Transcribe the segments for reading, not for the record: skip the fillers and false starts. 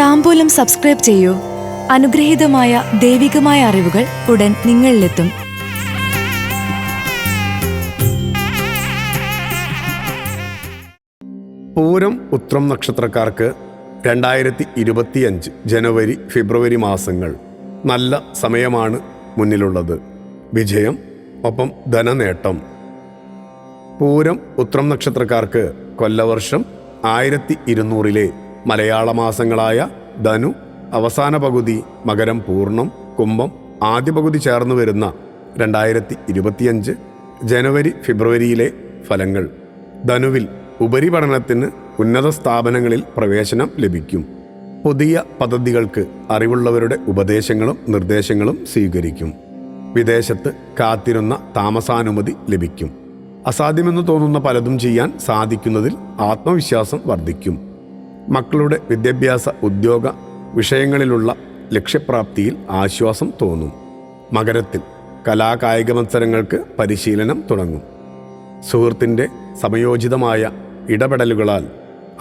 താംബൂലം subscribe ചെയ്യൂ. അനുഗ്രഹീതമായ ദൈവികമായ അറിവുകൾ ഉടൻ നിങ്ങളിലെത്തും. പൂരം ഉത്രം നക്ഷത്രക്കാർക്ക് 2025 ജനുവരി ഫെബ്രുവരി മാസങ്ങൾ നല്ല സമയമാണ് മുന്നിലുള്ളത്. വിജയം ഒപ്പം ധനനേട്ടം. പൂരം ഉത്രം നക്ഷത്രക്കാർക്ക് കൊല്ലവർഷം 1200 മലയാള മാസങ്ങളായ ധനു അവസാന പകുതി, മകരം പൂർണ്ണം, കുംഭം ആദ്യ പകുതി ചേർന്ന് വരുന്ന 2025 ജനുവരി ഫെബ്രുവരിയിലെ ഫലങ്ങൾ. ധനുവിൽ ഉപരിപഠനത്തിന് ഉന്നത സ്ഥാപനങ്ങളിൽ പ്രവേശനം ലഭിക്കും. പുതിയ പദ്ധതികൾക്ക് അറിവുള്ളവരുടെ ഉപദേശങ്ങളും നിർദ്ദേശങ്ങളും സ്വീകരിക്കും. വിദേശത്ത് കാത്തിരുന്ന താമസാനുമതി ലഭിക്കും. അസാധ്യമെന്ന് തോന്നുന്ന പലതും ചെയ്യാൻ സാധിക്കുന്നതിൽ ആത്മവിശ്വാസം വർദ്ധിക്കും. മക്കളുടെ വിദ്യാഭ്യാസ ഉദ്യോഗ വിഷയങ്ങളിലുള്ള ലക്ഷ്യപ്രാപ്തിയിൽ ആശ്വാസം തോന്നും. മകരത്തിൽ കലാകായിക മത്സരങ്ങൾക്ക് പരിശീലനം തുടങ്ങും. സുഹൃത്തിൻ്റെ സമയോചിതമായ ഇടപെടലുകളാൽ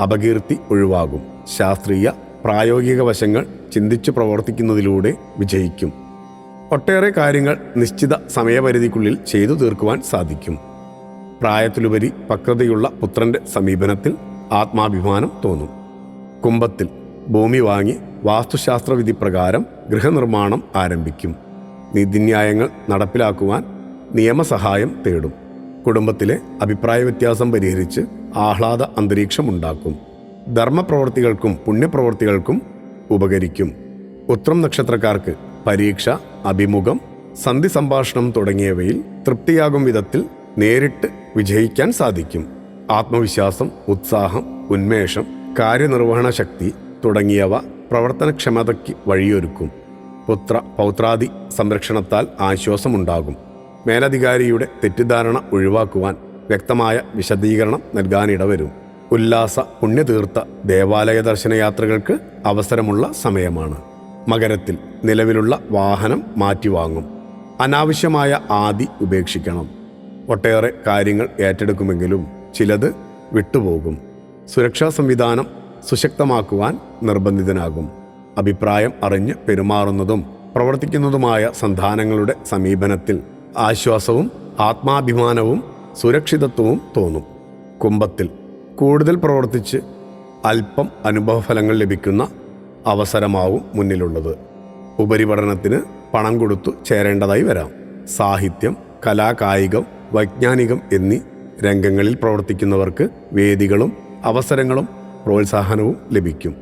അപകീർത്തി ഒഴിവാകും. ശാസ്ത്രീയ പ്രായോഗിക വശങ്ങൾ ചിന്തിച്ചു പ്രവർത്തിക്കുന്നതിലൂടെ വിജയിക്കും. ഒട്ടേറെ കാര്യങ്ങൾ നിശ്ചിത സമയപരിധിക്കുള്ളിൽ ചെയ്തു തീർക്കുവാൻ സാധിക്കും. പ്രായത്തിലുപരി പക്വതയുള്ള പുത്രൻ്റെ സമീപനത്തിൽ ആത്മാഭിമാനം തോന്നും. കുംഭത്തിൽ ഭൂമി വാങ്ങി വാസ്തുശാസ്ത്രവിധി പ്രകാരം ഗൃഹനിർമ്മാണം ആരംഭിക്കും. നീതിന്യായങ്ങൾ നടപ്പിലാക്കുവാൻ നിയമസഹായം തേടും. കുടുംബത്തിലെ അഭിപ്രായ വ്യത്യാസം പരിഹരിച്ച് ആഹ്ലാദ അന്തരീക്ഷമുണ്ടാക്കും. ധർമ്മപ്രവർത്തികൾക്കും പുണ്യപ്രവർത്തികൾക്കും ഉപകരിക്കും. ഉത്രം നക്ഷത്രക്കാർക്ക് പരീക്ഷ, അഭിമുഖം, സന്ധി സംഭാഷണം തുടങ്ങിയവയിൽ തൃപ്തിയാകും വിധത്തിൽ നേരിട്ട് വിജയിക്കാൻ സാധിക്കും. ആത്മവിശ്വാസം, ഉത്സാഹം, ഉന്മേഷം, കാര്യനിർവഹണ ശക്തി തുടങ്ങിയവ പ്രവർത്തനക്ഷമതയ്ക്ക് വഴിയൊരുക്കും. പൗത്രാദി സംരക്ഷണത്താൽ ആശ്വാസമുണ്ടാകും. മേലധികാരിയുടെ തെറ്റിദ്ധാരണ ഒഴിവാക്കുവാൻ വ്യക്തമായ വിശദീകരണം നൽകാനിടവരും. ഉല്ലാസ പുണ്യതീർത്ഥ ദേവാലയ ദർശനയാത്രകൾക്ക് അവസരമുള്ള സമയമാണ്. മകരത്തിൽ നിലവിലുള്ള വാഹനം മാറ്റിവാങ്ങും. അനാവശ്യമായ ആദി ഉപേക്ഷിക്കണം. ഒട്ടേറെ കാര്യങ്ങൾ ഏറ്റെടുക്കുമെങ്കിലും ചിലത് വിട്ടുപോകും. സുരക്ഷാ സംവിധാനം സുശക്തമാക്കുവാൻ നിർബന്ധിതനാകും. അഭിപ്രായം അറിഞ്ഞ് പെരുമാറുന്നതും പ്രവർത്തിക്കുന്നതുമായ സന്താനങ്ങളുടെ സമീപനത്തിൽ ആശ്വാസവും ആത്മാഭിമാനവും സുരക്ഷിതത്വവും തോന്നും. കുംഭത്തിൽ കൂടുതൽ പ്രവർത്തിച്ച് അല്പം അനുഭവഫലങ്ങൾ ലഭിക്കുന്ന അവസരമാവും മുന്നിലുള്ളത്. ഉപരിപഠനത്തിന് പണം കൊടുത്തു ചേരേണ്ടതായി വരാം. സാഹിത്യം, കലാകായികം, വൈജ്ഞാനികം എന്നീ രംഗങ്ങളിൽ പ്രവർത്തിക്കുന്നവർക്ക് വേദികളും അവസരങ്ങളും പ്രോത്സാഹനവും ലഭിക്കും.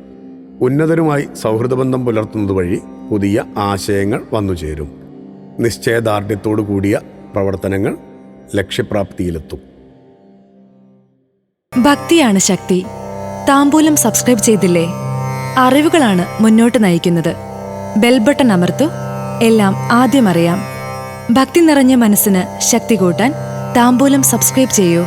ഉന്നതരുമായി സൗഹൃദബന്ധം പുലർത്തുന്നത് വഴി പുതിയ ആശയങ്ങൾ വന്നുചേരും. നിശ്ചയദാർഢ്യത്തോടു കൂടിയ പ്രവർത്തനങ്ങൾ ലക്ഷ്യപ്രാപ്തിയിലെത്തും. ഭക്തിയാണ് ശക്തി. താംബൂലം സബ്സ്ക്രൈബ് ചെയ്തില്ലേ? അറിവുകളാണ് മുന്നോട്ട് നയിക്കുന്നത്. ബെൽ ബട്ടൺ അമർത്തു. എല്ലാം ആദ്യം അറിയാം. ഭക്തി നിറഞ്ഞ മനസ്സിന് ശക്തി കൂട്ടാൻ താംബൂലം സബ്സ്ക്രൈബ് ചെയ്യൂ.